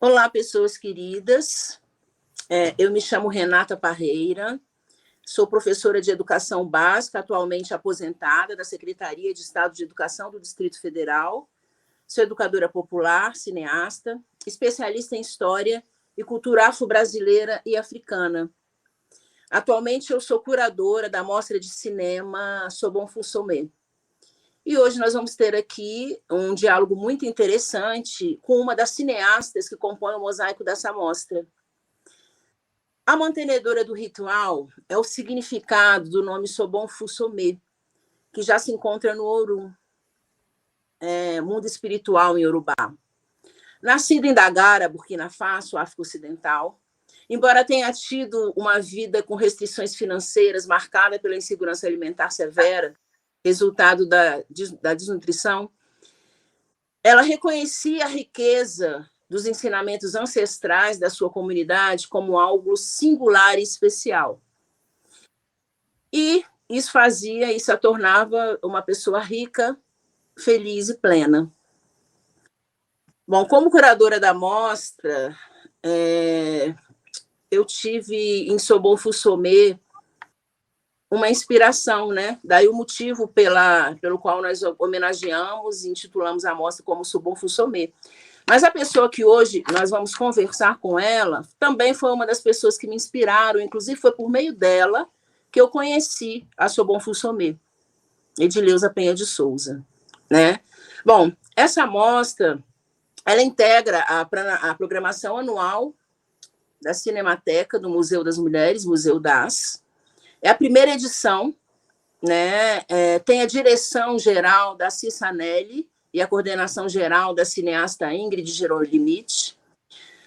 Olá, pessoas queridas. Eu me chamo Renata Parreira, sou professora de Educação Básica, atualmente aposentada da Secretaria de Estado de Educação do Distrito Federal. Sou educadora popular, cineasta, especialista em História e Cultura Afro-Brasileira e Africana. Atualmente, eu sou curadora da Mostra de Cinema Sobon Fusomé. E hoje nós vamos ter aqui um diálogo muito interessante com uma das cineastas que compõem o mosaico dessa mostra. A mantenedora do ritual é o significado do nome Sobon Fusomé, que já se encontra no Orum, mundo espiritual em Yorubá. Nascida em Dagara, Burkina Faso, África Ocidental, embora tenha tido uma vida com restrições financeiras marcada pela insegurança alimentar severa, resultado da desnutrição, ela reconhecia a riqueza dos ensinamentos ancestrais da sua comunidade como algo singular e especial. E isso a tornava uma pessoa rica, feliz e plena. Bom, como curadora da mostra, eu tive em Sobon Fusomé uma inspiração, né? Daí o motivo pelo qual nós homenageamos e intitulamos a mostra como Sobon Fusomé. Mas a pessoa que hoje nós vamos conversar com ela também foi uma das pessoas que me inspiraram, inclusive foi por meio dela que eu conheci a Sobon Fusomé, Edileuza Penha de Souza, né? Bom, essa mostra, ela integra a programação anual da Cinemateca do Museu das Mulheres, Museu das. É a primeira edição, né? Tem a direção geral da Cissa Nelly e a coordenação geral da cineasta Ingrid Gerolimite.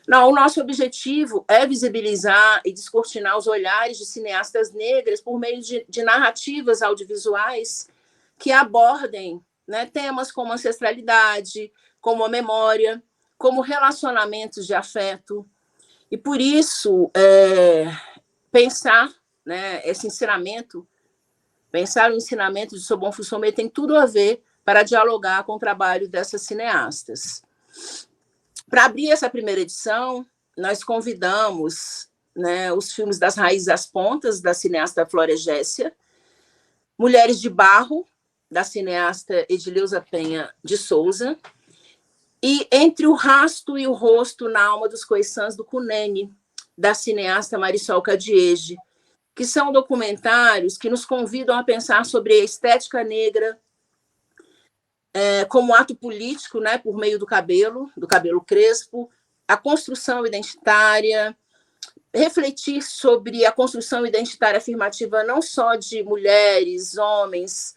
Não, o nosso objetivo é visibilizar e descortinar os olhares de cineastas negras por meio de narrativas audiovisuais que abordem, né, temas como ancestralidade, como a memória, como relacionamentos de afeto. E por isso, pensar, né, esse ensinamento, pensar o ensinamento de Sobon Fusomé tem tudo a ver para dialogar com o trabalho dessas cineastas. Para abrir essa primeira edição, nós convidamos, né, os filmes Das Raízes às Pontas, da cineasta Flória Gessia, Mulheres de Barro, da cineasta Edileuza Penha de Souza, e Entre o Rasto e o Rosto na Alma dos Khoiçãs do Cunene, da cineasta Marisol Cadiege, que são documentários que nos convidam a pensar sobre a estética negra como ato político, né, por meio do cabelo crespo, a construção identitária, refletir sobre a construção identitária afirmativa não só de mulheres, homens,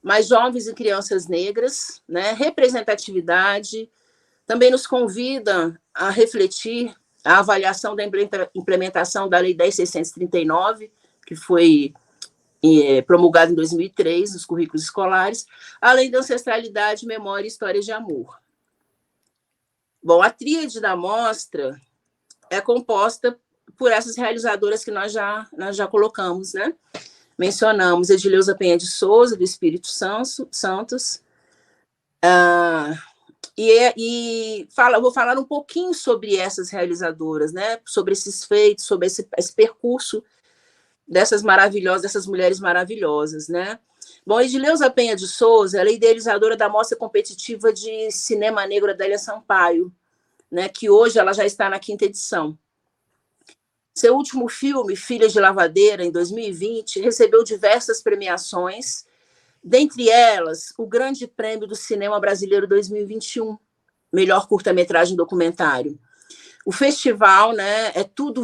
mas jovens e crianças negras, né, representatividade. Também nos convida a refletir a avaliação da implementação da Lei 10.639, que foi promulgada em 2003 nos currículos escolares, além da ancestralidade, memória e histórias de amor. Bom, a tríade da mostra é composta por essas realizadoras que nós já colocamos, né? Mencionamos Edileuza Penha de Souza, do Espírito Santos, vou falar um pouquinho sobre essas realizadoras, né? Sobre esses feitos, sobre esse percurso dessas mulheres maravilhosas, né? Bom, Edileuza Penha de Souza, ela é idealizadora da Mostra Competitiva de Cinema Negro Adélia Sampaio, né? Que hoje ela já está na 5ª edição. Seu último filme, Filhas de Lavadeira, em 2020, recebeu diversas premiações, dentre elas, o Grande Prêmio do Cinema Brasileiro 2021, melhor curta-metragem documentário. O festival, né, é Tudo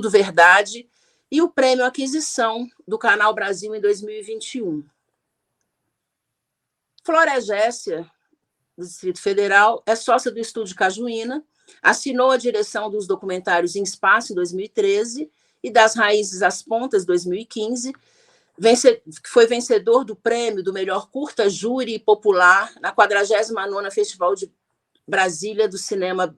Verdade, e o Prêmio Aquisição do Canal Brasil em 2021. Flória Gessia, do Distrito Federal, é sócia do Estúdio Cajuína, assinou a direção dos documentários Em Espaço, em 2013, e Das Raízes às Pontas, 2015, foi vencedor do prêmio do melhor curta júri popular na 49ª Festival de Brasília do Cinema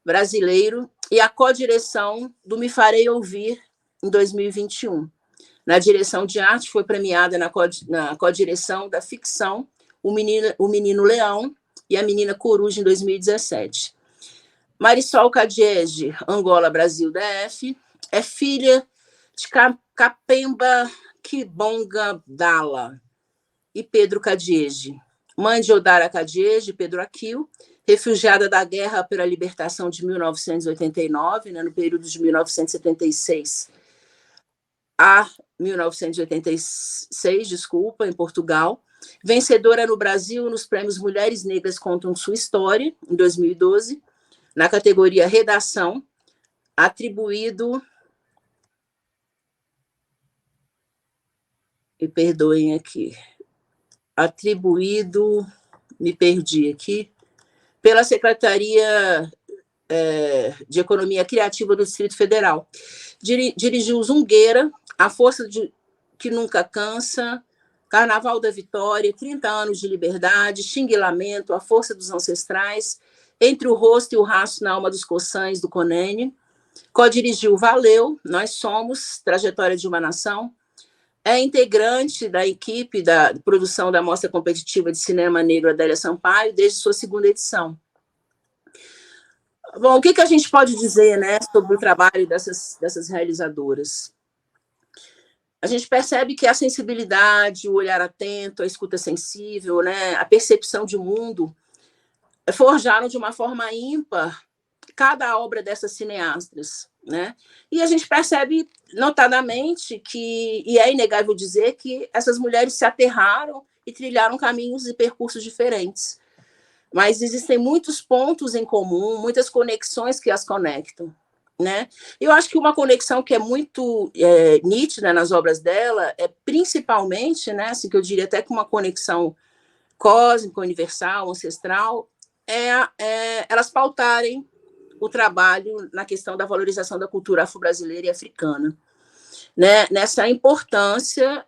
Brasileiro e a co-direção do Me Farei Ouvir, em 2021. Na direção de arte, foi premiada na co-direção da ficção O Menino Leão e A Menina Coruja, em 2017. Marisol Kadiege, Angola, Brasil, DF, é filha de Capemba Kibonga Dala e Pedro Kadiege, mãe de Odara Kadiege e Pedro Aquil, refugiada da Guerra pela Libertação de 1989, né, no período de 1976 a 1986, desculpa, em Portugal, vencedora no Brasil nos prêmios Mulheres Negras Contam Sua História, em 2012, na categoria Redação, atribuído... Me perdoem aqui. Atribuído... Me perdi aqui. Pela Secretaria de Economia Criativa do Distrito Federal. Dirigiu Zungueira, A Força que Nunca Cansa, Carnaval da Vitória, 30 anos de liberdade, Xinguilamento, A Força dos Ancestrais, Entre o Rosto e o Rastro na Alma dos Coçães, do Conene. Co-dirigiu Valeu, Nós Somos, Trajetória de uma Nação. É integrante da equipe da produção da Mostra Competitiva de Cinema Negro Adélia Sampaio desde sua segunda edição. Bom, o que a gente pode dizer, né, sobre o trabalho dessas realizadoras? A gente percebe que a sensibilidade, o olhar atento, a escuta sensível, né, a percepção de mundo forjaram de uma forma ímpar cada obra dessas cineastas, né? E a gente percebe notadamente que, e é inegável dizer, que essas mulheres se aterraram e trilharam caminhos e percursos diferentes. Mas existem muitos pontos em comum, muitas conexões que as conectam, né? Eu acho que uma conexão que é muito nítida nas obras dela é principalmente, né, assim, que eu diria até que uma conexão cósmica, universal, ancestral, elas pautarem o trabalho na questão da valorização da cultura afro-brasileira e africana, né? Nessa importância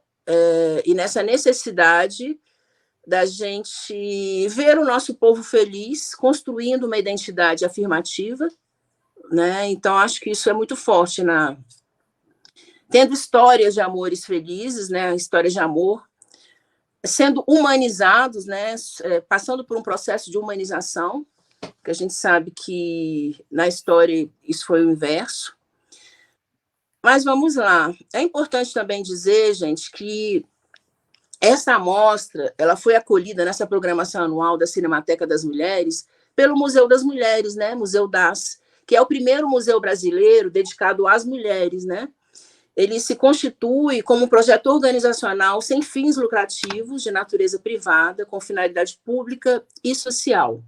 e nessa necessidade da gente ver o nosso povo feliz, construindo uma identidade afirmativa, né? Então, acho que isso é muito forte, tendo histórias de amores felizes, né? Histórias de amor, sendo humanizados, né? Passando por um processo de humanização, que a gente sabe que na história isso foi o inverso. Mas vamos lá. É importante também dizer, gente, que essa amostra, ela foi acolhida nessa programação anual da Cinemateca das Mulheres pelo Museu das Mulheres, né? Museu das, que é o primeiro museu brasileiro dedicado às mulheres, né? Ele se constitui como um projeto organizacional sem fins lucrativos, de natureza privada, com finalidade pública e social.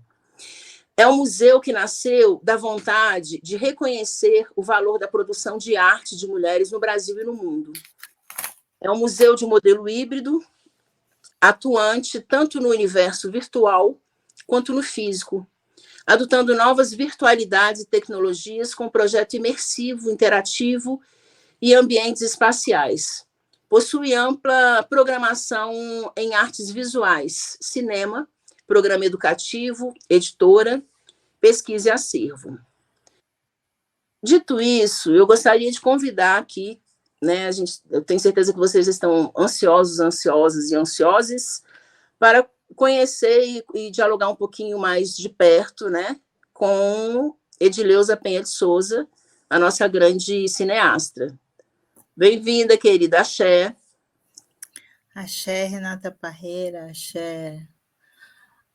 É um museu que nasceu da vontade de reconhecer o valor da produção de arte de mulheres no Brasil e no mundo. É um museu de modelo híbrido, atuante tanto no universo virtual quanto no físico, adotando novas virtualidades e tecnologias com projeto imersivo, interativo e ambientes espaciais. Possui ampla programação em artes visuais, cinema, programa educativo, editora, pesquisa e acervo. Dito isso, eu gostaria de convidar aqui, né, eu tenho certeza que vocês estão ansiosos, ansiosas e ansiosas para conhecer e dialogar um pouquinho mais de perto, né, com Edileuza Penha de Souza, a nossa grande cineasta. Bem-vinda, querida. Axé. Axé, Renata Parreira, axé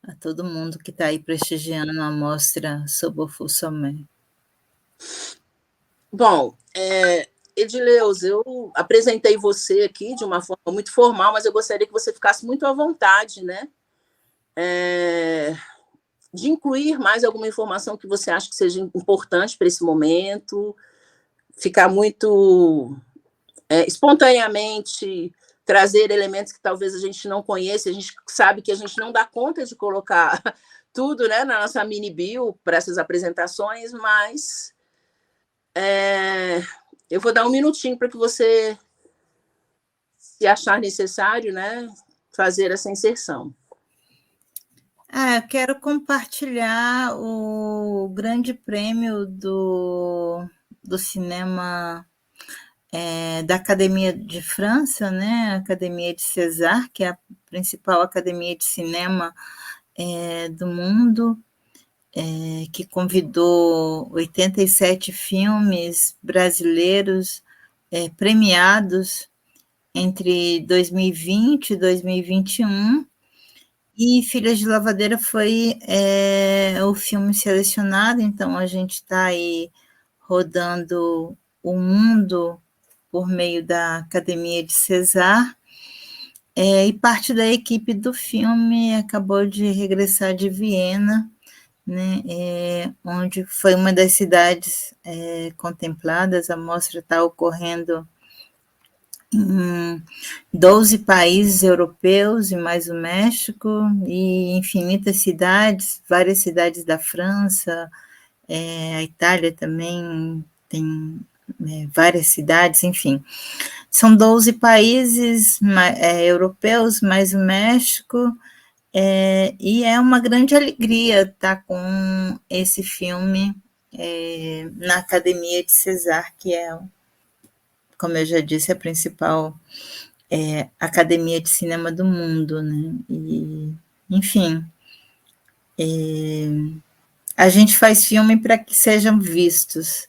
a todo mundo que está aí prestigiando a mostra Sobofu Somé. Bom, Edileuza, eu apresentei você aqui de uma forma muito formal, mas eu gostaria que você ficasse muito à vontade, né? De incluir mais alguma informação que você acha que seja importante para esse momento, ficar muito espontaneamente, trazer elementos que talvez a gente não conheça, a gente sabe que a gente não dá conta de colocar tudo, né, na nossa mini bio para essas apresentações, mas eu vou dar um minutinho para que você, se achar necessário, né, fazer essa inserção. Eu quero compartilhar o grande prêmio do cinema da Academia de França, né, a Academia de César, que é a principal academia de cinema do mundo, que convidou 87 filmes brasileiros premiados entre 2020 e 2021, e Filhas de Lavadeira foi o filme selecionado, então a gente está aí rodando o mundo por meio da Academia de César, e parte da equipe do filme acabou de regressar de Viena, né, onde foi uma das cidades contempladas. A mostra está ocorrendo em 12 países europeus e mais o México, e infinitas cidades, várias cidades da França, a Itália também tem várias cidades, enfim. São 12 países europeus, mais o México, e é uma grande alegria estar com esse filme na Academia de César, que é, como eu já disse, a principal academia de cinema do mundo, né? E, enfim, a gente faz filme para que sejam vistos.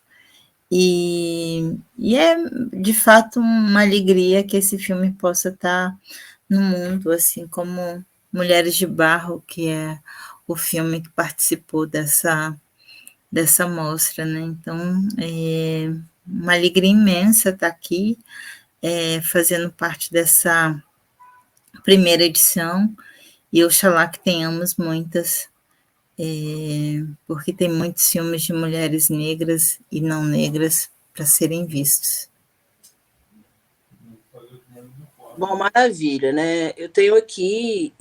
E é, de fato, uma alegria que esse filme possa estar no mundo, assim como Mulheres de Barro, que é o filme que participou dessa mostra, né? Então, é uma alegria imensa estar aqui, fazendo parte dessa primeira edição, e oxalá que tenhamos muitas, porque tem muitos filmes de mulheres negras e não negras para serem vistos. Bom, maravilha, né? Eu tenho aqui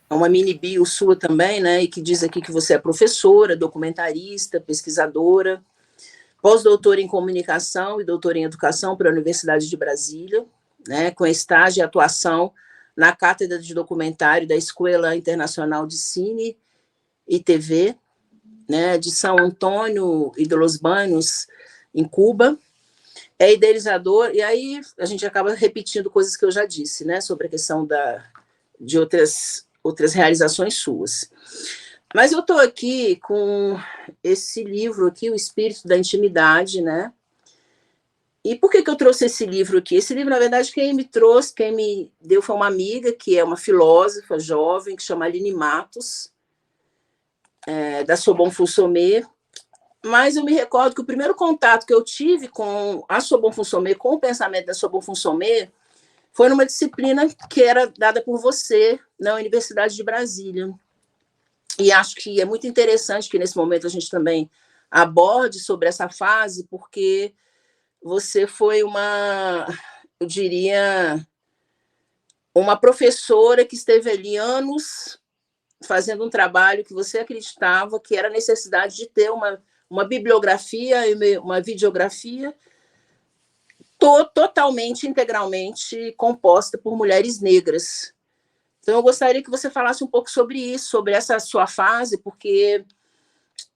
uma mini bio sua também, né? E que diz aqui que você é professora, documentarista, pesquisadora, pós-doutora em comunicação e doutora em educação pela Universidade de Brasília, né? Com estágio e atuação na cátedra de documentário da Escola Internacional de Cine e TV, né? De São Antônio e de Los Baños, em Cuba. É idealizador, e aí a gente acaba repetindo coisas que eu já disse, né? Sobre a questão de outras realizações suas. Mas eu estou aqui com esse livro aqui, O Espírito da Intimidade, né? E por que eu trouxe esse livro aqui? Esse livro, na verdade, quem me trouxe, quem me deu foi uma amiga, que é uma filósofa jovem, que chama Aline Matos, da Sorbonne Fonsomé. Mas eu me recordo que o primeiro contato que eu tive com a Sorbonne Fonsomé, com o pensamento da Sorbonne Fonsomé, foi numa disciplina que era dada por você na Universidade de Brasília. E acho que é muito interessante que nesse momento a gente também aborde sobre essa fase, porque você foi eu diria, uma professora que esteve ali anos fazendo um trabalho que você acreditava que era a necessidade de ter uma bibliografia e uma videografia totalmente, integralmente composta por mulheres negras. Então, eu gostaria que você falasse um pouco sobre isso, sobre essa sua fase, porque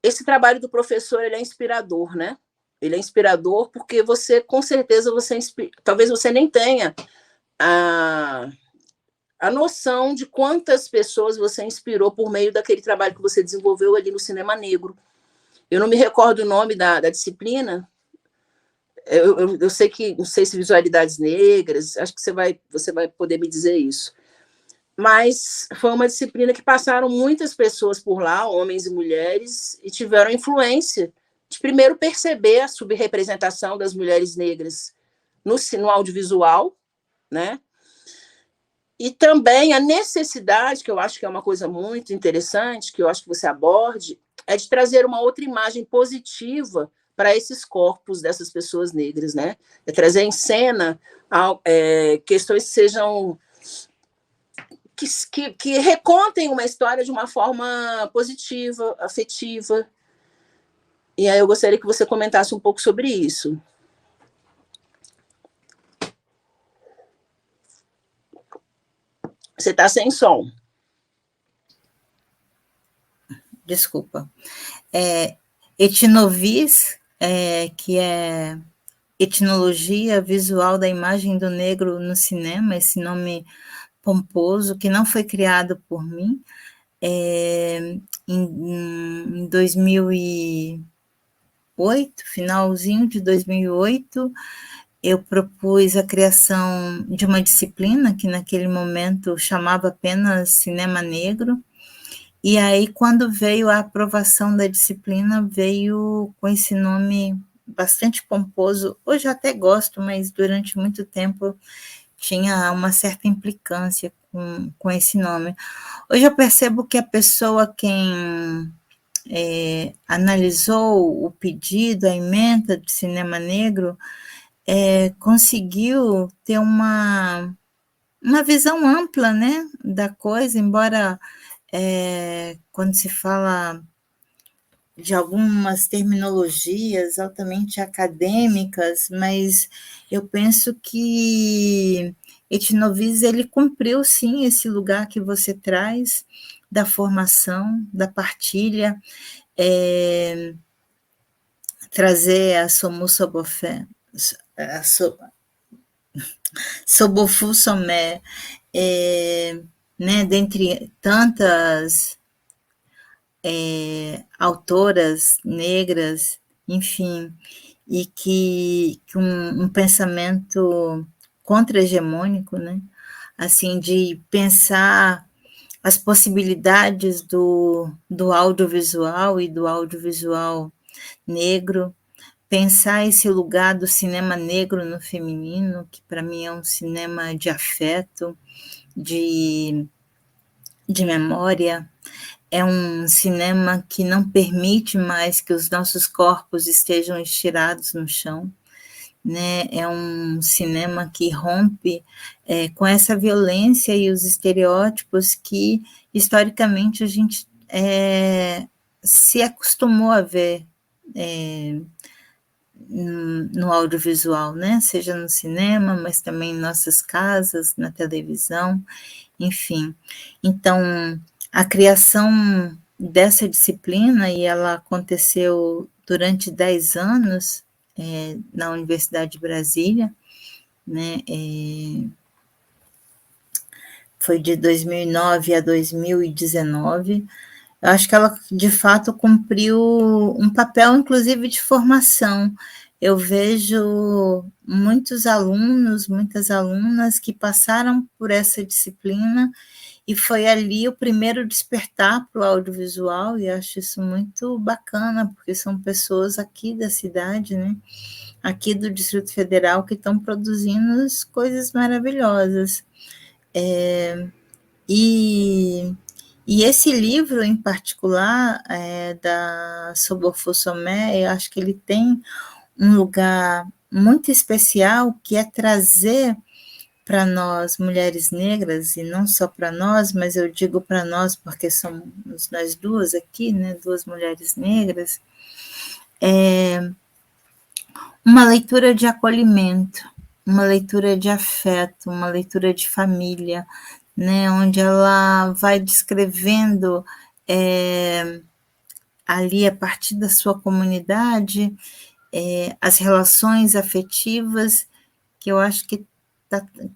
esse trabalho do professor ele é inspirador, né? Ele é inspirador porque você, com certeza, talvez você nem tenha a noção de quantas pessoas você inspirou por meio daquele trabalho que você desenvolveu ali no cinema negro. Eu não me recordo o nome da disciplina. Eu sei que, não sei se visualidades negras, acho que você vai poder me dizer isso. Mas foi uma disciplina que passaram muitas pessoas por lá, homens e mulheres, e tiveram influência de primeiro perceber a subrepresentação das mulheres negras no audiovisual, né? E também a necessidade, que eu acho que é uma coisa muito interessante, que eu acho que você aborde, é de trazer uma outra imagem positiva para esses corpos dessas pessoas negras, né? É trazer em cena questões que sejam que recontem uma história de uma forma positiva, afetiva. E aí eu gostaria que você comentasse um pouco sobre isso. Você está sem som. Desculpa. Etnovis, que é Etnologia Visual da Imagem do Negro no Cinema, esse nome pomposo, que não foi criado por mim. Em 2008, finalzinho de 2008, eu propus a criação de uma disciplina que naquele momento chamava apenas Cinema Negro, e aí quando veio a aprovação da disciplina, veio com esse nome bastante pomposo. Hoje eu até gosto, mas durante muito tempo tinha uma certa implicância com esse nome. Hoje eu percebo que a pessoa quem analisou o pedido, a ementa de Cinema Negro, conseguiu ter uma visão ampla, né, da coisa, embora quando se fala de algumas terminologias altamente acadêmicas, mas eu penso que Etnovis ele cumpriu sim esse lugar que você traz da formação, da partilha, trazer a Somu Sobofé, Sobofu Somé, né, dentre tantas autoras negras, enfim, e que um pensamento contra-hegemônico, né, assim, de pensar as possibilidades do audiovisual e do audiovisual negro, pensar esse lugar do cinema negro no feminino, que para mim é um cinema de afeto, de memória, é um cinema que não permite mais que os nossos corpos estejam estirados no chão, né? É um cinema que rompe com essa violência e os estereótipos que, historicamente, a gente se acostumou a ver no audiovisual, né? Seja no cinema, mas também em nossas casas, na televisão, enfim. Então, a criação dessa disciplina, e ela aconteceu durante 10 anos na Universidade de Brasília, né? Foi de 2009 a 2019. Eu acho que ela, de fato, cumpriu um papel, inclusive, de formação. Eu vejo muitos alunos, muitas alunas que passaram por essa disciplina e foi ali o primeiro despertar para o audiovisual, e acho isso muito bacana, porque são pessoas aqui da cidade, né? Aqui do Distrito Federal, que estão produzindo coisas maravilhosas. E esse livro, em particular, da Sobofu Somé, eu acho que ele tem um lugar muito especial, que é trazer para nós, mulheres negras, e não só para nós, mas eu digo para nós porque somos nós duas aqui, né, duas mulheres negras, uma leitura de acolhimento, uma leitura de afeto, uma leitura de família, né, onde ela vai descrevendo ali, a partir da sua comunidade, as relações afetivas, que eu acho que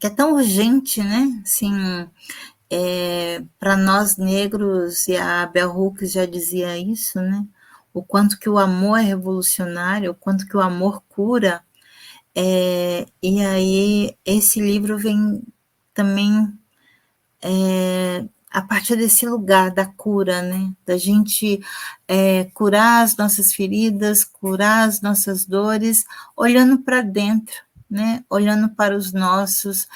é tão urgente, né? Assim, para nós negros, e a Bell Hooks já dizia isso, né? O quanto que o amor é revolucionário, o quanto que o amor cura. E aí esse livro vem também a partir desse lugar da cura, né? Da gente curar as nossas feridas, curar as nossas dores, olhando para dentro, né? Olhando para os nossos,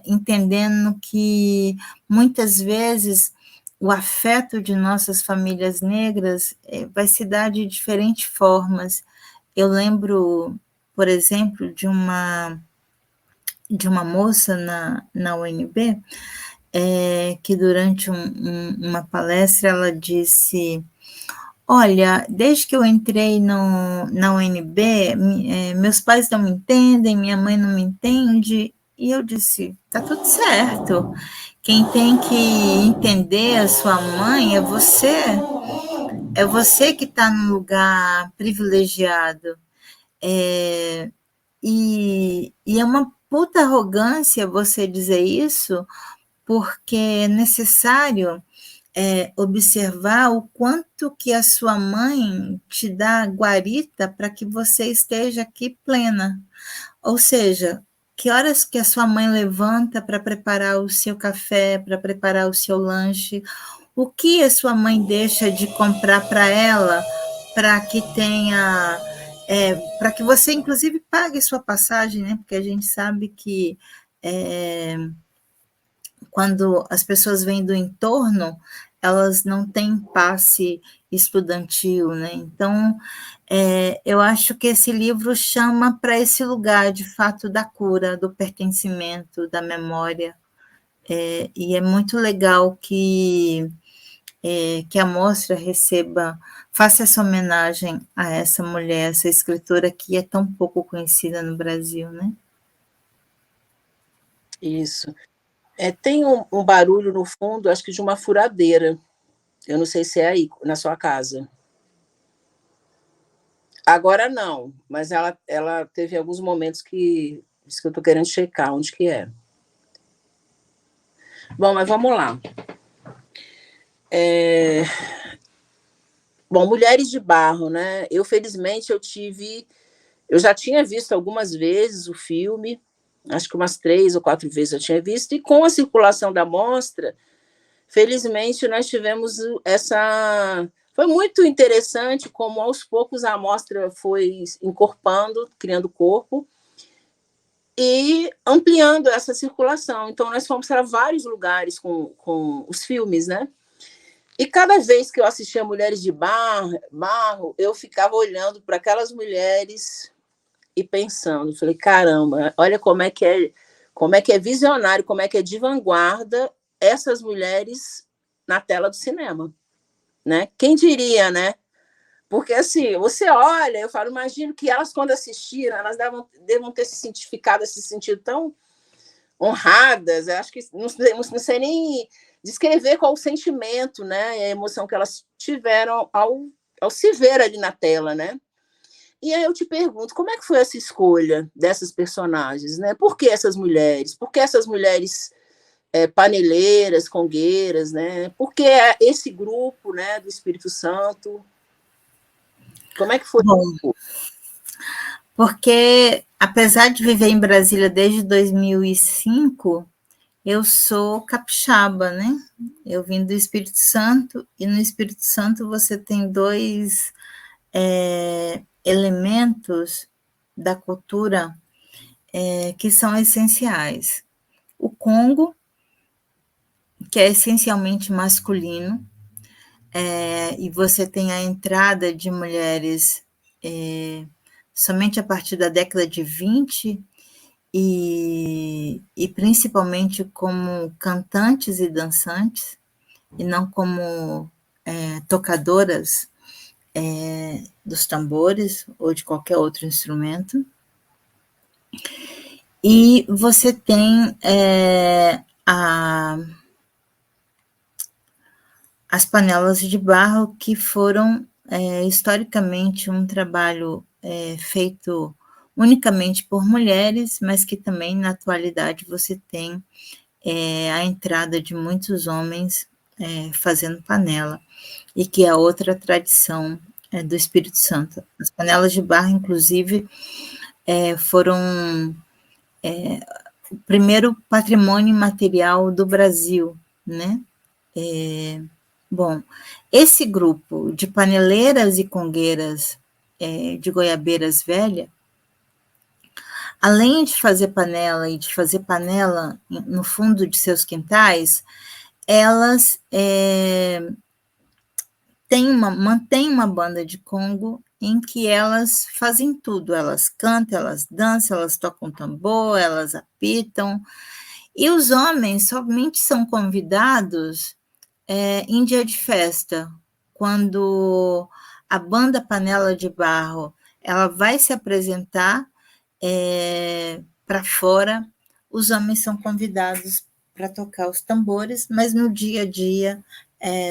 entendendo que muitas vezes o afeto de nossas famílias negras vai se dar de diferentes formas. Eu lembro, por exemplo, de uma moça na UNB, que durante uma palestra ela disse: olha, desde que eu entrei na UNB, meus pais não me entendem, minha mãe não me entende, e eu disse, tá tudo certo, quem tem que entender a sua mãe é você que está num lugar privilegiado, e é uma puta arrogância você dizer isso, porque é necessário observar o quanto que a sua mãe te dá guarita para que você esteja aqui plena. Ou seja, que horas que a sua mãe levanta para preparar o seu café, para preparar o seu lanche, o que a sua mãe deixa de comprar para ela, para que tenha, para que você, inclusive, pague sua passagem, né? Porque a gente sabe que quando as pessoas vêm do entorno, elas não têm passe estudantil, né? Então, eu acho que esse livro chama para esse lugar, de fato, da cura, do pertencimento, da memória. E é muito legal que a mostra faça essa homenagem a essa mulher, essa escritora que é tão pouco conhecida no Brasil, né? Isso. Tem um barulho no fundo, acho que de uma furadeira. Eu não sei se é aí, na sua casa. Agora não, mas ela teve alguns momentos que isso que eu estou querendo checar onde que é. Bom, mas vamos lá. Bom, Mulheres de Barro, né? Felizmente, eu já tinha visto algumas vezes o filme, acho que umas 3 ou 4 vezes eu tinha visto, e com a circulação da mostra, felizmente, nós tivemos essa... Foi muito interessante como, aos poucos, a mostra foi encorpando, criando corpo, e ampliando essa circulação. Então, nós fomos para vários lugares com os filmes, né? E cada vez que eu assistia Mulheres de Barro, eu ficava olhando para aquelas mulheres e pensando, falei, caramba, olha como é que é visionário, como é que é de vanguarda essas mulheres na tela do cinema, né? Quem diria, né? Porque, assim, você olha, eu falo, imagino que elas, quando assistiram, elas devam ter se sentido tão honradas, eu acho que não sei nem descrever qual o sentimento, né, a emoção que elas tiveram ao se ver ali na tela, né? E aí eu te pergunto, como é que foi essa escolha dessas personagens, né? Por que essas mulheres? Por que essas mulheres paneleiras, congueiras, né? Por que esse grupo, né, do Espírito Santo? Como é que foi? Bom, porque apesar de viver em Brasília desde 2005, eu sou capixaba, né? Eu vim do Espírito Santo, e no Espírito Santo você tem dois elementos da cultura que são essenciais. O Congo, que é essencialmente masculino, e você tem a entrada de mulheres somente a partir da década de 20, e principalmente como cantantes e dançantes, e não como tocadoras dos tambores ou de qualquer outro instrumento. E você tem as panelas de barro, que foram historicamente um trabalho feito unicamente por mulheres, mas que também na atualidade você tem a entrada de muitos homens fazendo panela, e que é outra tradição do Espírito Santo. As panelas de barro, inclusive, foram o primeiro patrimônio imaterial do Brasil, né? Bom, esse grupo de paneleiras e congueiras de Goiabeiras Velha, além de fazer panela e de fazer panela no fundo de seus quintais, elas mantêm uma banda de Congo em que elas fazem tudo, elas cantam, elas dançam, elas tocam tambor, elas apitam, e os homens somente são convidados em dia de festa, quando a banda Panela de Barro ela vai se apresentar para fora, os homens são convidados para tocar os tambores, mas no dia a dia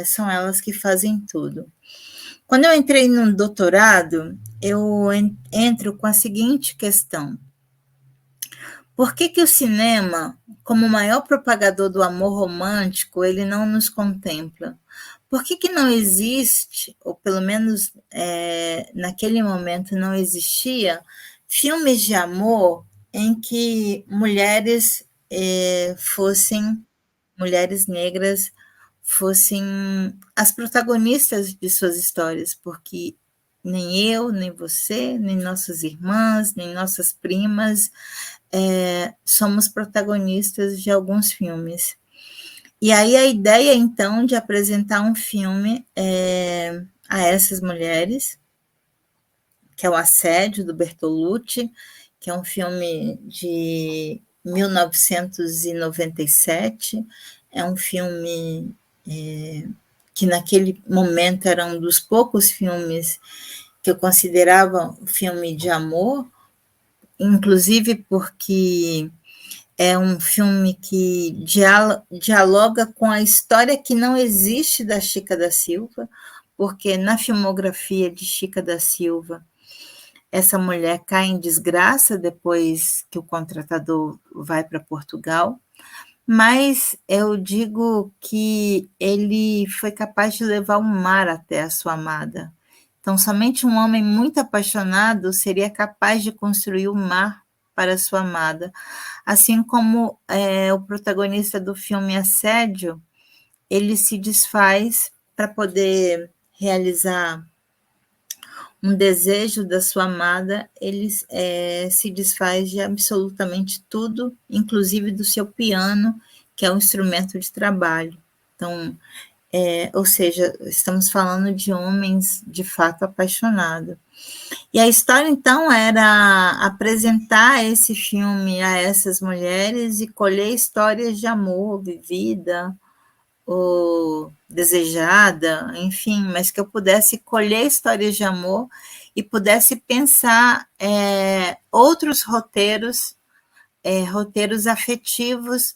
são elas que fazem tudo. Quando eu entrei no doutorado, eu entro com a seguinte questão: Por que que o cinema, como o maior propagador do amor romântico, ele não nos contempla? Por que que não existe, ou pelo menos naquele momento não existia, filmes de amor em que mulheres fossem, mulheres negras, fossem as protagonistas de suas histórias, porque nem eu, nem você, nem nossas irmãs, nem nossas primas somos protagonistas de alguns filmes. E aí a ideia, então, de apresentar um filme a essas mulheres, que é o Assédio, do Bertolucci, que é um filme de 1997, é um filme que naquele momento era um dos poucos filmes que eu considerava um filme de amor, inclusive porque é um filme que dialoga com a história que não existe da Chica da Silva, porque na filmografia de Chica da Silva, essa mulher cai em desgraça depois que o contratador vai para Portugal, mas eu digo que ele foi capaz de levar o mar até a sua amada. Então, somente um homem muito apaixonado seria capaz de construir o mar para sua amada. Assim como o protagonista do filme Assédio, ele se desfaz para poder realizar um desejo da sua amada, ele se desfaz de absolutamente tudo, inclusive do seu piano, que é um instrumento de trabalho. Então, ou seja, estamos falando de homens de fato apaixonados. E a história, então, era apresentar esse filme a essas mulheres e colher histórias de amor vivida ou desejada, enfim, mas que eu pudesse colher histórias de amor e pudesse pensar outros roteiros, roteiros afetivos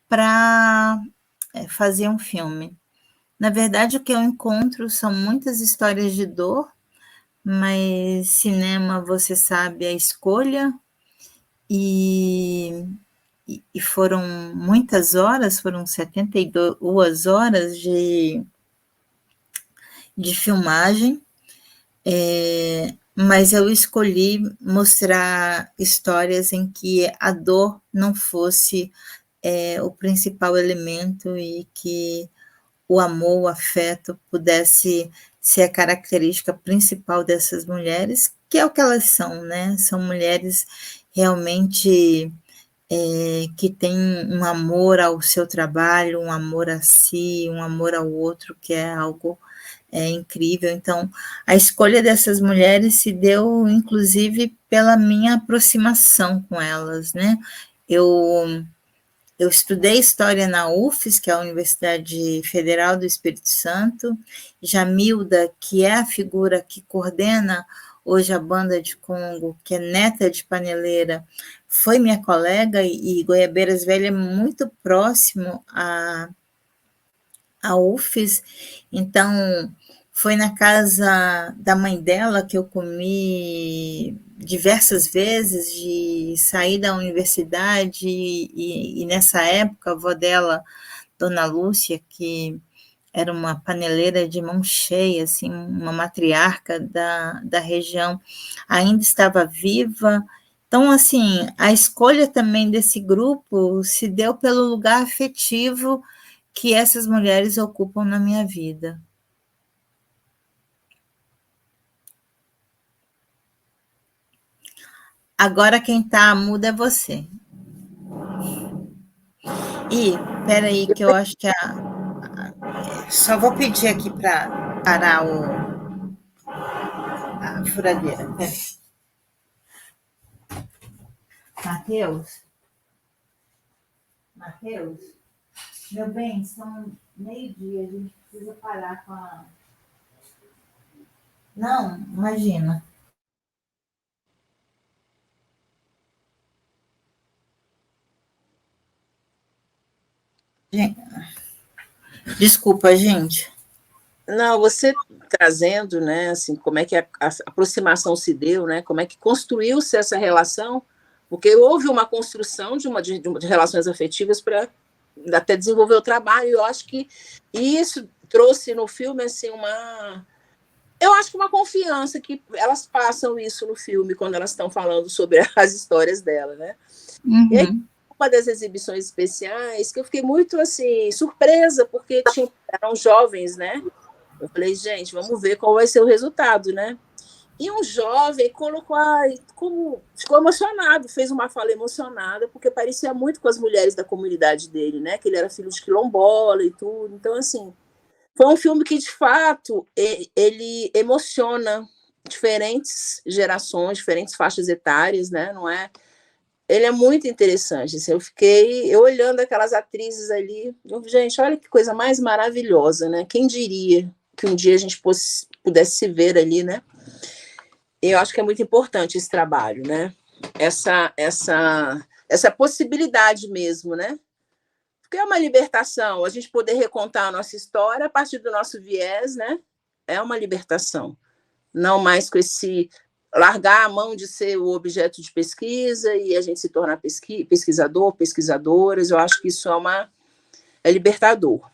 para fazer um filme. Na verdade, o que eu encontro são muitas histórias de dor, mas cinema, você sabe, é escolha, e foram muitas horas, foram 72 horas de filmagem, mas eu escolhi mostrar histórias em que a dor não fosse o principal elemento e que o amor, o afeto pudesse ser a característica principal dessas mulheres, que é o que elas são, né? São mulheres realmente que têm um amor ao seu trabalho, um amor a si, um amor ao outro, que é algo incrível. Então, a escolha dessas mulheres se deu, inclusive, pela minha aproximação com elas, né? Eu estudei História na UFES, que é a Universidade Federal do Espírito Santo. Jamilda, que é a figura que coordena hoje a banda de Congo, que é neta de paneleira, foi minha colega, e Goiabeiras Velha é muito próximo à UFES, então foi na casa da mãe dela que eu comi diversas vezes, de sair da universidade, e nessa época a avó dela, Dona Lúcia, que era uma paneleira de mão cheia, assim, uma matriarca da região, ainda estava viva. Então, assim, a escolha também desse grupo se deu pelo lugar afetivo que essas mulheres ocupam na minha vida. Agora quem está muda é você. E, peraí, que eu acho que só vou pedir aqui para parar a furadeira. Peraí. Matheus, meu bem, são meio-dia, a gente precisa parar com a... Não, imagina. Desculpa, gente. Não, você trazendo, né, assim, como é que a aproximação se deu, né, como é que construiu-se essa relação, porque houve uma construção de relações afetivas para até desenvolver o trabalho, e eu acho que isso trouxe no filme, assim, eu acho que uma confiança, que elas passam isso no filme, quando elas estão falando sobre as histórias dela, né? Uhum. E aí, uma das exibições especiais, que eu fiquei muito, assim, surpresa, porque eram jovens, né? Eu falei, gente, vamos ver qual vai ser o resultado, né? E um jovem colocou, ficou emocionado, fez uma fala emocionada, porque parecia muito com as mulheres da comunidade dele, né? Que ele era filho de quilombola e tudo. Então, assim, foi um filme que, de fato, ele emociona diferentes gerações, diferentes faixas etárias, né? Não é? Ele é muito interessante. Assim, eu olhando aquelas atrizes ali, gente, olha que coisa mais maravilhosa, né? Quem diria que um dia a gente pudesse se ver ali, né? Eu acho que é muito importante esse trabalho, né? Essa possibilidade mesmo, né? Porque é uma libertação, a gente poder recontar a nossa história a partir do nosso viés, né? É uma libertação. Não mais com esse largar a mão de ser o objeto de pesquisa e a gente se tornar pesquisador, pesquisadoras. Eu acho que isso é libertador.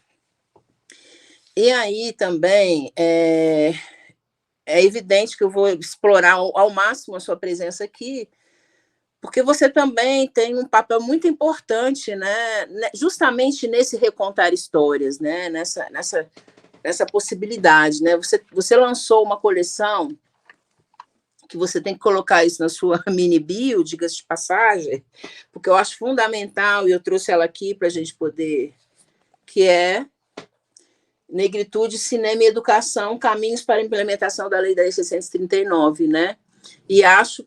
E aí também é evidente que eu vou explorar ao máximo a sua presença aqui, porque você também tem um papel muito importante, né, justamente nesse recontar histórias, né, nessa possibilidade, né? Você lançou uma coleção que você tem que colocar isso na sua mini bio, diga-se de passagem, porque eu acho fundamental, e eu trouxe ela aqui para a gente poder, que é Negritude, Cinema e Educação, Caminhos para a Implementação da Lei 10.639, né? E acho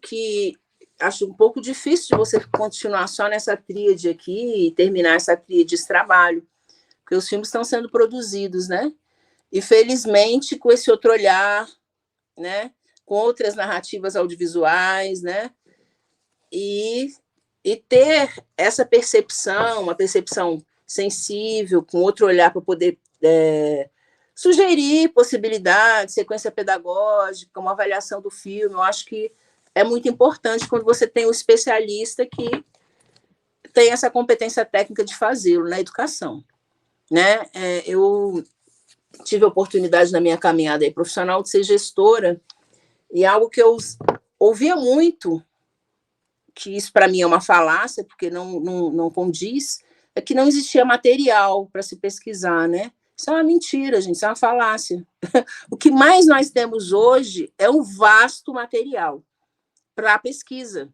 um pouco difícil de você continuar só nessa tríade aqui e terminar essa tríade, esse trabalho, porque os filmes estão sendo produzidos, né? E, felizmente, com esse outro olhar, né? Com outras narrativas audiovisuais, né? E ter essa percepção, uma percepção sensível, com outro olhar para poder sugerir possibilidades, sequência pedagógica, uma avaliação do filme. Eu acho que é muito importante quando você tem um especialista que tem essa competência técnica de fazê-lo na educação, né? Eu tive a oportunidade na minha caminhada aí profissional de ser gestora, e algo que eu ouvia muito, que isso para mim é uma falácia, porque não condiz, é que não existia material para se pesquisar, né? Isso é uma mentira, gente, isso é uma falácia. O que mais nós temos hoje é um vasto material para a pesquisa.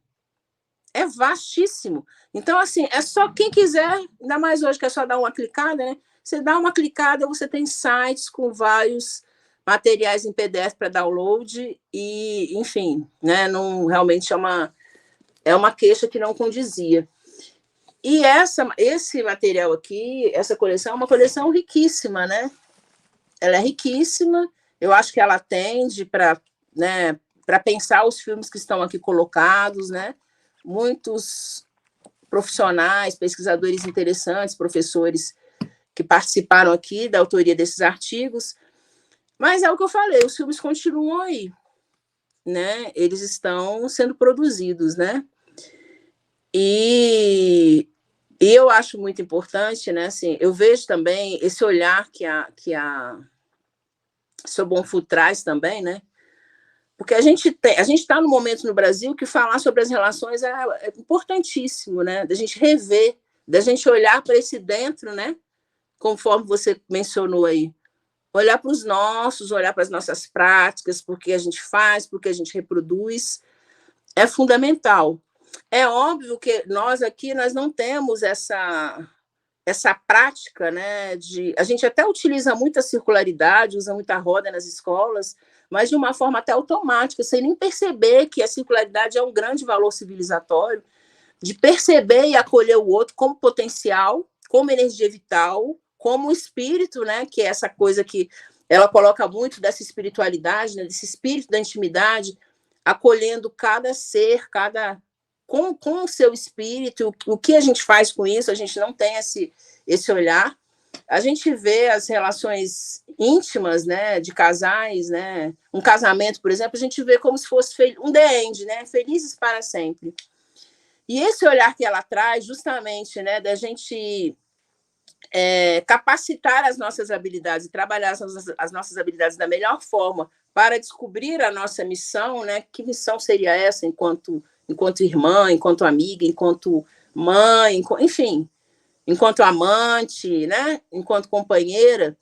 É vastíssimo. Então, assim, é só quem quiser, ainda mais hoje que é só dar uma clicada, né? Você dá uma clicada, você tem sites com vários materiais em PDF para download e, enfim, né? Não, realmente é uma queixa que não condizia. E esse material aqui, essa coleção, é uma coleção riquíssima, né? Ela é riquíssima, eu acho que ela atende para, né, para pensar os filmes que estão aqui colocados, né? Muitos profissionais, pesquisadores interessantes, professores que participaram aqui da autoria desses artigos, mas é o que eu falei, os filmes continuam aí, né? Eles estão sendo produzidos, né? E eu acho muito importante, né? Assim, eu vejo também esse olhar que a Sobonfu traz também, né? Porque a gente está no momento no Brasil que falar sobre as relações é importantíssimo, né? Da gente rever, da gente olhar para esse dentro, né? Conforme você mencionou aí. Olhar para os nossos, olhar para as nossas práticas, porque a gente faz, porque a gente reproduz, é fundamental. É óbvio que nós aqui nós não temos essa prática, né? A gente até utiliza muita circularidade, usa muita roda nas escolas, mas de uma forma até automática, sem nem perceber que a circularidade é um grande valor civilizatório, de perceber e acolher o outro como potencial, como energia vital, como espírito, né? Que é essa coisa que ela coloca muito dessa espiritualidade, né? Desse espírito da intimidade, acolhendo cada ser, com o seu espírito, o que a gente faz com isso, a gente não tem esse olhar. A gente vê as relações íntimas, né, de casais, né, um casamento, por exemplo, a gente vê como se fosse um the end, né, felizes para sempre. E esse olhar que ela traz, justamente, né, da gente capacitar as nossas habilidades e trabalhar as nossas habilidades da melhor forma para descobrir a nossa missão, né? Que missão seria essa enquanto irmã, enquanto amiga, enquanto mãe, enfim, enquanto amante, né? Enquanto companheira,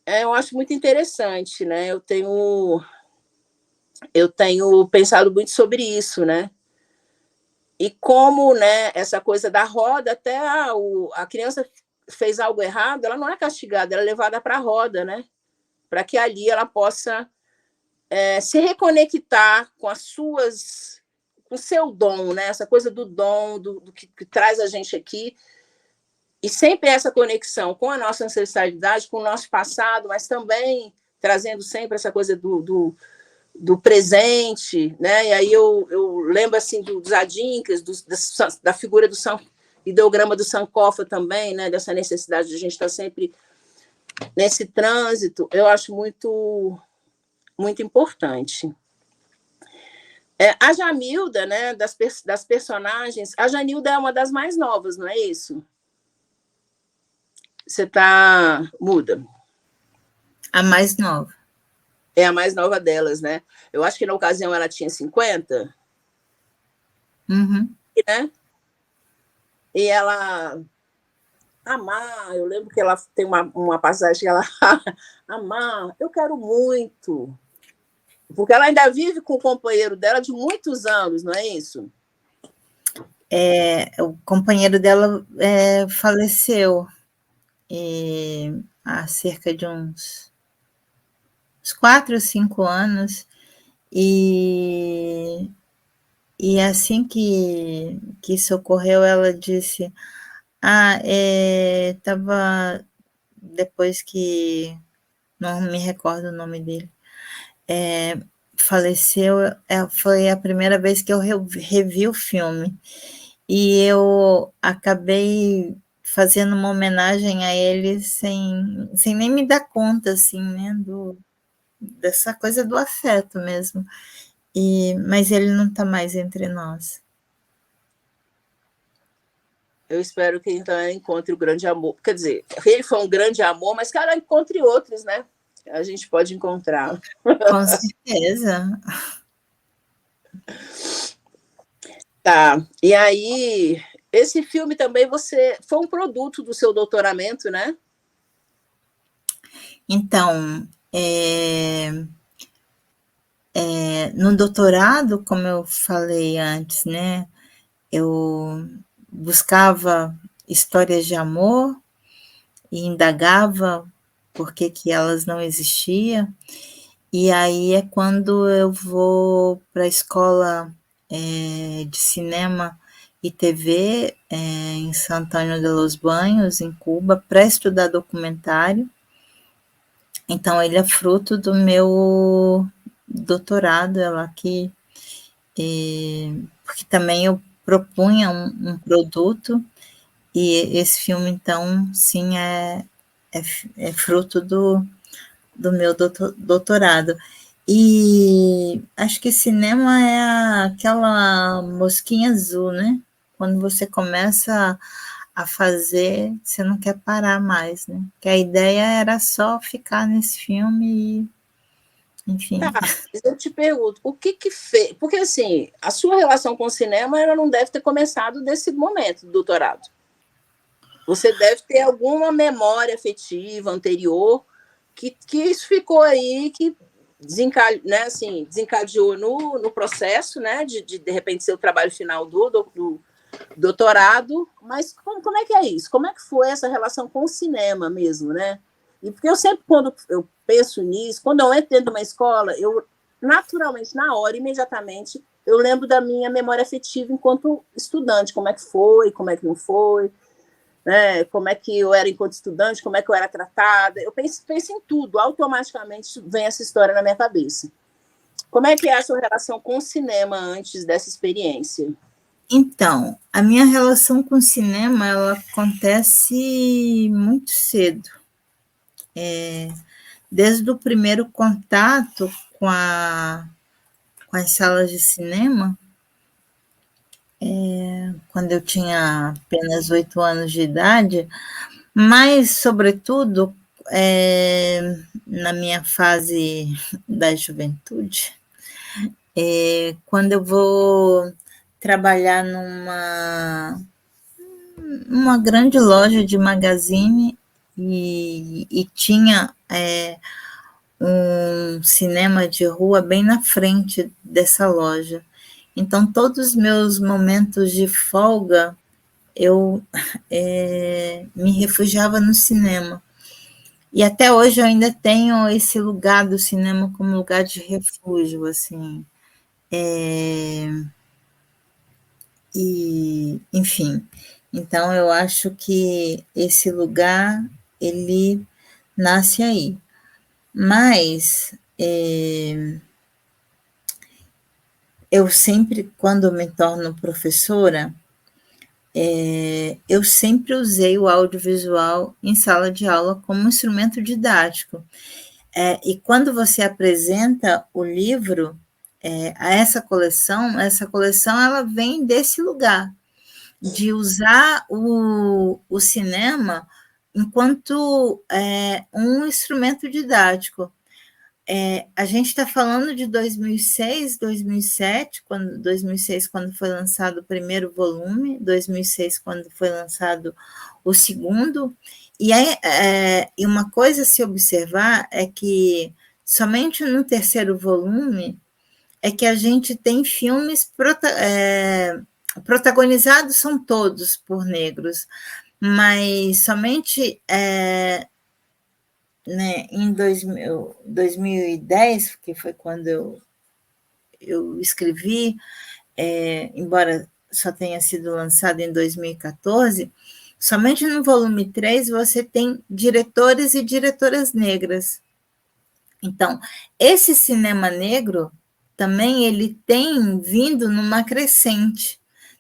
eu acho muito interessante, né? Eu tenho pensado muito sobre isso, né? E como, né, essa coisa da roda, até a criança fez algo errado, ela não é castigada, ela é levada para a roda, né? Para que ali ela possa se reconectar com com o seu dom, né? Essa coisa do dom, do que traz a gente aqui, e sempre essa conexão com a nossa ancestralidade, com o nosso passado, mas também trazendo sempre essa coisa do presente, né? E aí eu lembro assim dos adinkras, da figura do ideograma do Sankofa também, né? Dessa necessidade de a gente estar sempre nesse trânsito, eu acho muito importante. A Jamilda, né? Das personagens, a Janilda é uma das mais novas, não é isso? Você está muda. A mais nova. É a mais nova delas, né? Eu acho que na ocasião ela tinha 50. Uhum. Né? E ela... Amar, eu lembro que ela tem uma passagem que ela... Amar, eu quero muito. Porque ela ainda vive com o companheiro dela de muitos anos, não é isso? O companheiro dela faleceu há cerca de uns 4 ou 5 anos, e assim que isso ocorreu, ela disse, estava, depois que, não me recordo o nome dele, faleceu, foi a primeira vez que eu revi o filme, e eu acabei fazendo uma homenagem a ele sem nem me dar conta, assim, né, dessa coisa do afeto mesmo. Mas ele não está mais entre nós. Eu espero que então ela encontre o grande amor. Quer dizer, ele foi um grande amor, mas que ela encontre outros, né? A gente pode encontrar. Com certeza. Tá. E aí, esse filme também foi um produto do seu doutoramento, né? Então, no doutorado, como eu falei antes, né, eu buscava histórias de amor e indagava por que elas não existiam. E aí é quando eu vou para a escola de cinema e TV em San Antônio de los Baños, em Cuba, para estudar documentário. Então, ele é fruto do meu doutorado, é lá que, porque também eu propunha um produto, e esse filme, então, sim, é fruto do meu doutorado. E acho que cinema é aquela mosquinha azul, né? Quando você começa a fazer, você não quer parar mais, né? Porque a ideia era só ficar nesse filme e, enfim. Tá, eu te pergunto, o que fez? Porque, assim, a sua relação com o cinema ela não deve ter começado desse momento do doutorado. Você deve ter alguma memória afetiva anterior que isso ficou aí, que né, assim, desencadeou no processo, né, de repente, ser o trabalho final do doutorado, mas como é que é isso? Como é que foi essa relação com o cinema mesmo, né? E porque eu sempre, quando eu penso nisso, quando eu entro dentro de uma escola, eu, naturalmente, na hora, imediatamente, eu lembro da minha memória afetiva enquanto estudante, como é que foi, como é que não foi, né? Como é que eu era enquanto estudante, como é que eu era tratada. Eu penso em tudo, automaticamente vem essa história na minha cabeça. Como é que é a sua relação com o cinema antes dessa experiência? Então, a minha relação com o cinema, ela acontece muito cedo. Desde o primeiro contato com as salas de cinema, quando eu tinha apenas 8 anos de idade, mas, sobretudo, na minha fase da juventude, quando eu vou trabalhar numa grande loja de magazine e tinha um cinema de rua bem na frente dessa loja. Então, todos os meus momentos de folga, eu me refugiava no cinema. E até hoje eu ainda tenho esse lugar do cinema como lugar de refúgio, assim. E, enfim, então eu acho que esse lugar, ele nasce aí. Mas eu sempre, quando me torno professora, eu sempre usei o audiovisual em sala de aula como instrumento didático. E quando você apresenta o livro a essa coleção ela vem desse lugar, de usar o cinema enquanto um instrumento didático. A gente está falando de 2006, 2007, 2006 quando foi lançado o primeiro volume, 2006 quando foi lançado o segundo, e uma coisa a se observar é que somente no terceiro volume é que a gente tem filmes protagonizados, são todos por negros, mas somente né, em 2010, que foi quando eu escrevi, embora só tenha sido lançado em 2014, somente no volume 3 você tem diretores e diretoras negras. Então, esse cinema negro também ele tem vindo numa crescente,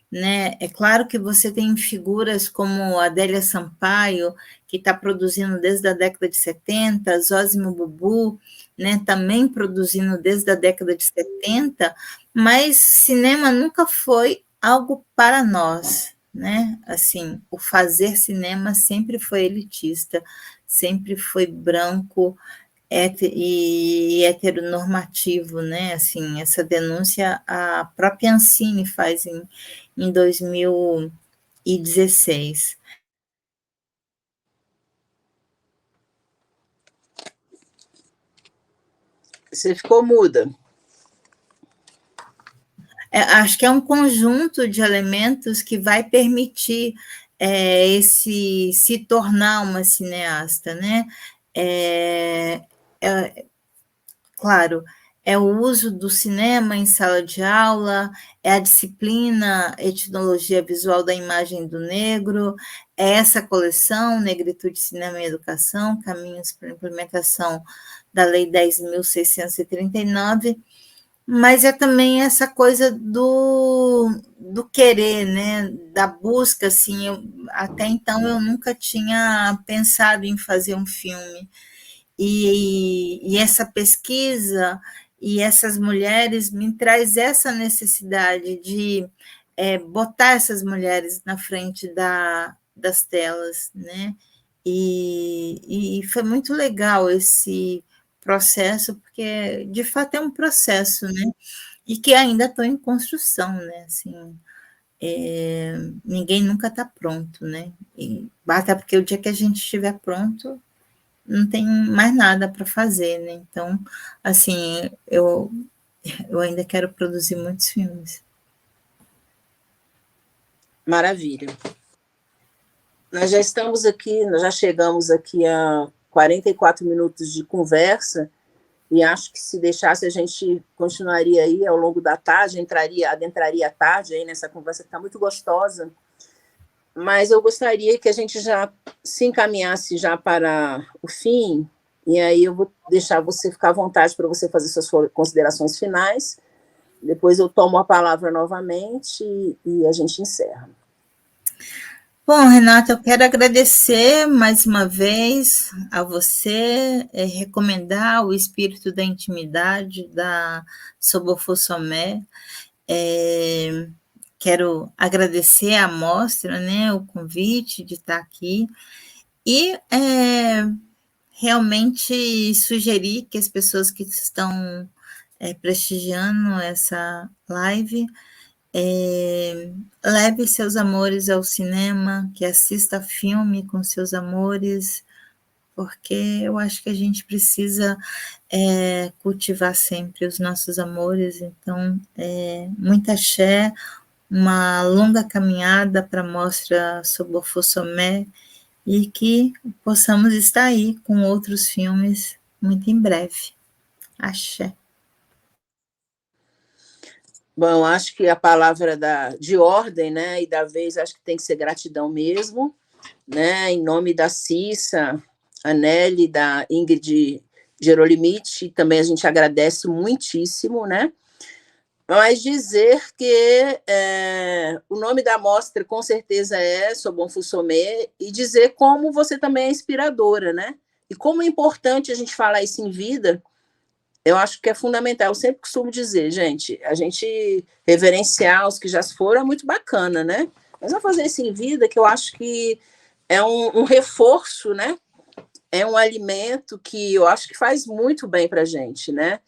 né? É claro que você tem figuras como Adélia Sampaio, que está produzindo desde a década de 70, Zósimo Bubu, né, também produzindo desde a década de 70, mas cinema nunca foi algo para nós, né? Assim, o fazer cinema sempre foi elitista, sempre foi branco, e heteronormativo, né? Assim, essa denúncia a própria Ancine faz em 2016. Você ficou muda. Acho que é um conjunto de elementos que vai permitir esse se tornar uma cineasta, né? Claro, é o uso do cinema em sala de aula, é a disciplina Etnologia Visual da Imagem do Negro, é essa coleção, Negritude, Cinema e Educação, Caminhos para a Implementação da Lei 10.639, mas é também essa coisa do querer, né? Da busca, assim, até então eu nunca tinha pensado em fazer um filme, e essa pesquisa e essas mulheres me traz essa necessidade de botar essas mulheres na frente das telas, né? E foi muito legal esse processo, porque de fato é um processo, né? E que ainda estou em construção, né? Assim, ninguém nunca está pronto, né? Até porque o dia que a gente estiver pronto, não tem mais nada para fazer, né? Então, assim, eu ainda quero produzir muitos filmes. Maravilha. Nós já estamos aqui, nós já chegamos aqui a 44 minutos de conversa, e acho que se deixasse a gente continuaria aí ao longo da tarde, adentraria a tarde aí nessa conversa que está muito gostosa, mas eu gostaria que a gente já se encaminhasse já para o fim, e aí eu vou deixar você ficar à vontade para você fazer suas considerações finais, depois eu tomo a palavra novamente e a gente encerra. Bom, Renata, eu quero agradecer mais uma vez a você, recomendar o Espírito da Intimidade, da Sobofo Somé. quero agradecer a mostra, né, o convite de estar aqui e realmente sugerir que as pessoas que estão prestigiando essa live leve seus amores ao cinema, que assista filme com seus amores, porque eu acho que a gente precisa cultivar sempre os nossos amores. Então, muita axé, uma longa caminhada para a mostra Sobofosomé e que possamos estar aí com outros filmes muito em breve. Axé. Bom, acho que a palavra de ordem, né, e da vez, acho que tem que ser gratidão mesmo, né, em nome da Cissa, a Nelly, da Ingrid Gerolimite, também a gente agradece muitíssimo, né, mas dizer que o nome da mostra com certeza é Sobonfusomé, e dizer como você também é inspiradora, né, e como é importante a gente falar isso em vida. Eu acho que é fundamental, eu sempre costumo dizer, gente, a gente reverenciar os que já foram é muito bacana, né? Mas vamos fazer isso em vida, que eu acho que é um reforço, né? É um alimento que eu acho que faz muito bem para a gente, né?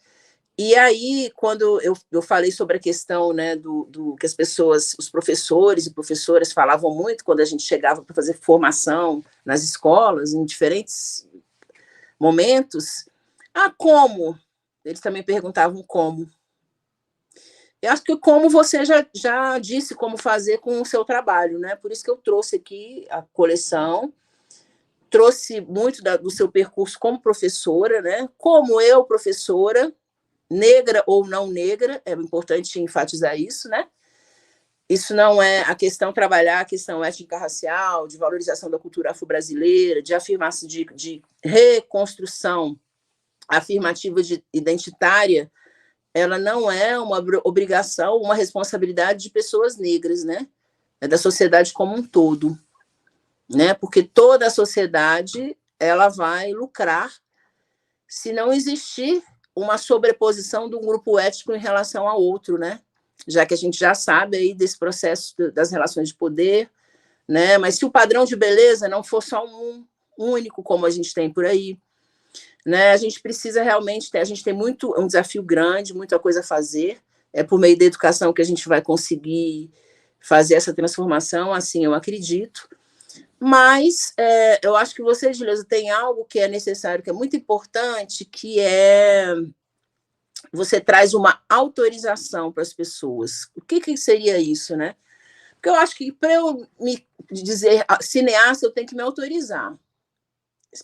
E aí, quando eu falei sobre a questão, né, do que as pessoas, os professores e professoras falavam muito quando a gente chegava para fazer formação nas escolas, em diferentes momentos, como? Eles também perguntavam como. Eu acho que como você já disse como fazer com o seu trabalho, né? Por isso que eu trouxe aqui a coleção, trouxe muito do seu percurso como professora, né? Como eu, professora, negra ou não negra, é importante enfatizar isso, né? Isso não é a questão trabalhar a questão étnica-racial, de valorização da cultura afro-brasileira, de afirmação, de reconstrução afirmativa identitária, ela não é uma obrigação, uma responsabilidade de pessoas negras, né? É da sociedade como um todo, né? Porque toda a sociedade ela vai lucrar se não existir uma sobreposição de um grupo étnico em relação ao outro, né? Já que a gente já sabe aí desse processo das relações de poder, né? Mas se o padrão de beleza não for só um único, como a gente tem por aí, né? A gente precisa realmente a gente tem um desafio grande, muita coisa a fazer. É por meio da educação que a gente vai conseguir fazer essa transformação, assim eu acredito. Mas eu acho que você, Gileuza, tem algo que é necessário, que é muito importante, que é você traz uma autorização para as pessoas. O que seria isso, né? Porque eu acho que para eu me dizer cineasta, eu tenho que me autorizar.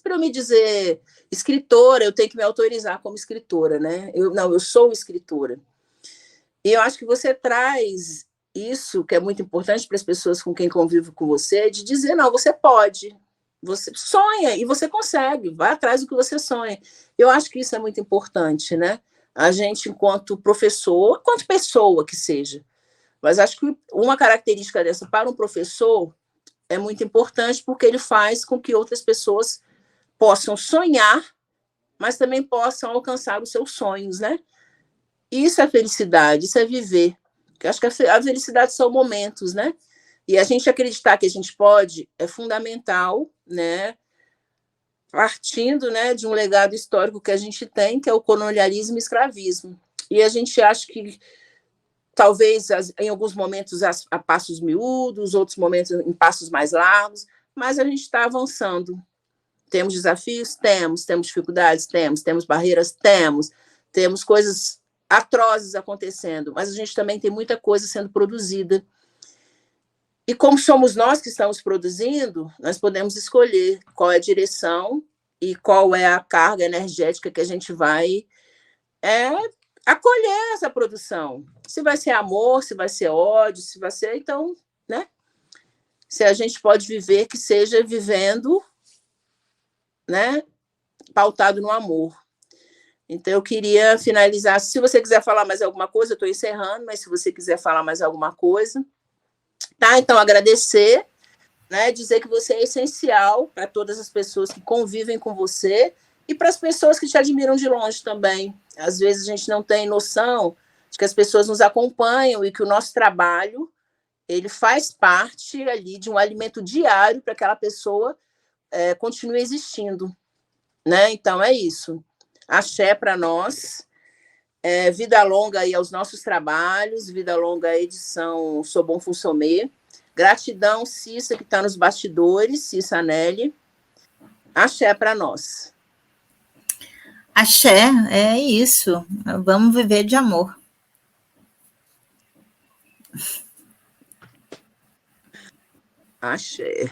Para eu me dizer escritora, eu tenho que me autorizar como escritora, né? Eu sou escritora. E eu acho que você traz isso, que é muito importante para as pessoas com quem convive com você, de dizer, não, você pode, você sonha e você consegue, vai atrás do que você sonha. Eu acho que isso é muito importante, né? A gente, enquanto professor, enquanto pessoa que seja, mas acho que uma característica dessa para um professor é muito importante, porque ele faz com que outras pessoas possam sonhar, mas também possam alcançar os seus sonhos, né? Isso é felicidade, isso é viver. Eu acho que a felicidade são momentos, né? E a gente acreditar que a gente pode é fundamental, né? Partindo, né, de um legado histórico que a gente tem, que é o colonialismo e escravismo. E a gente acha que talvez em alguns momentos a passos miúdos, outros momentos em passos mais largos, mas a gente está avançando. Temos desafios? Temos dificuldades? Temos barreiras? Temos coisas atrozes acontecendo, mas a gente também tem muita coisa sendo produzida. E como somos nós que estamos produzindo, nós podemos escolher qual é a direção e qual é a carga energética que a gente vai acolher essa produção. Se vai ser amor, se vai ser ódio, se vai ser... Então, né? Se a gente pode viver, que seja vivendo, né, pautado no amor. Então, eu queria finalizar. Se você quiser falar mais alguma coisa, eu estou encerrando, mas se você quiser falar mais alguma coisa, tá? Então, agradecer, né, dizer que você é essencial para todas as pessoas que convivem com você e para as pessoas que te admiram de longe também. Às vezes a gente não tem noção de que as pessoas nos acompanham e que o nosso trabalho ele faz parte ali de um alimento diário para aquela pessoa continue existindo, né? Então é isso. Axé para nós. Vida longa aí aos nossos trabalhos, vida longa à edição Sou Bom Fussomê. Gratidão, Cissa, que está nos bastidores, Cissa Nelly. Axé para nós. Axé, é isso. Vamos viver de amor. Axé.